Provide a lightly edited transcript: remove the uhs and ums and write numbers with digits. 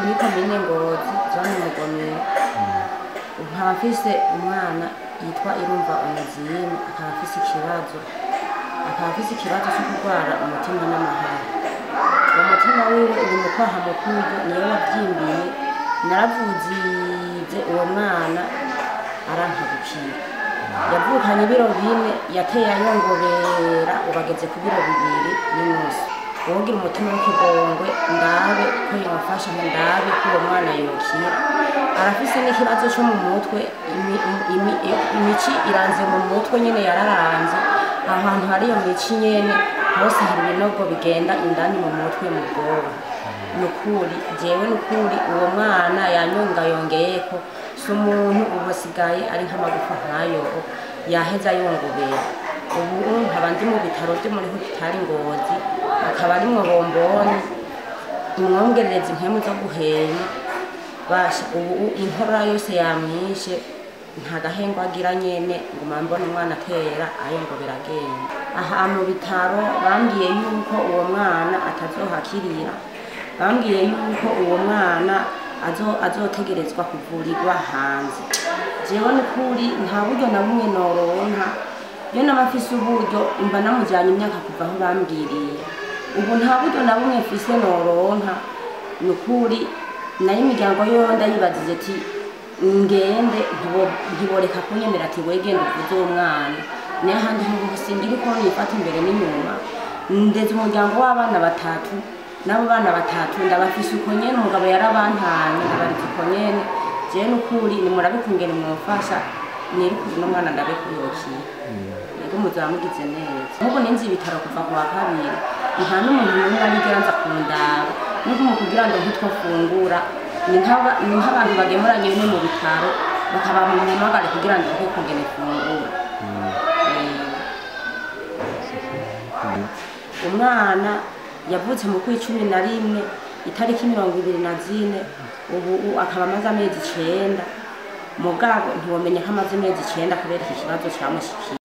muri komine Ngozi zone Mugomero nkaba mfise umwana yitwa Irumva Onezime akaba afise ikibazo cyo kurwara umutima n'amahara. Uwo mutima wiwe uri mu kwaha mu kuryo niyo wavyimbiye, naravuzize uwo mwana arankabukira. Yavukanye ibiro 4 yateye ayongobera ubageze ku biro 2 n'inusu. Wogira umutima w'ikigongwe ndabe ko yomfasha ndabe ko uwo mwana yokira. Arafise n'ikibazo cyo mu mutwe, imici iranze mu mutwe nyene yararanze. Ahantu hari iyo mici nyene hose hari ibinogo bigenda indani mu mutwe mu bwonko. Nukuri jewe nukuri uwo mwana yongeyeko si umuntu ubu asigaye ari nk'amagufa nkayo yaheza yongobera. Ubu nkaba ndi mu bitaro byo muri hopitali Ngozi, akaba ari mwo bomboni umwongerereza impemu zo guhema. Basha ubu inkorora yose yamwishe, nta gahengwa agira nyene nguma mbona umwana atera ayongobera agenda. Aha mu bitaro bambwiye yuko uwo mwana atazohakirira, bambwiye yuko uwo mwana azotegerezwa kuvurirwa hanze. Jewe nukuri nta buryo na bumwe noronka, iyo n'abafise uburyo imba namujanye imyaka kuva aho bambwiriye. Ubu nta buryo na bumwe mfise noronka, nukuri nayo imiryango yo ndayibazije ati ngende ntiboreka kunyemera ati wegenda uvuze uwo mwana. Nayo handi nk'ubu sindiri ko nifata imbere n'inyuma, ndeze umuryango w'abana 3, nabo bana 3 ndabafise uko nyene, umugabo yarabantanye ndabariza uko nyene. Jewe nukuri nimurabikungene mwofasha nirukuri n'umwana ndabekuyokiye. Yego muzamugize neza. Nk'ubu ninzi ibitaro kuva ku wa 2, nta n'umuntu n'umwe arigera nza kundaba. Nuko mu kugira ngo ntitwo fungura ni nk'abantu bagemuranye bimwe mu bitaro bakaba mu nyamagare kugira ngo ntitwo kungene fungura. Umwana yavutse mu kwa 11 itariki 24, ubu akaba amaze amezi 9. Mugabo ntiwomenya ko amaze amezi 9 kubera iki kibazo cyamushikiye.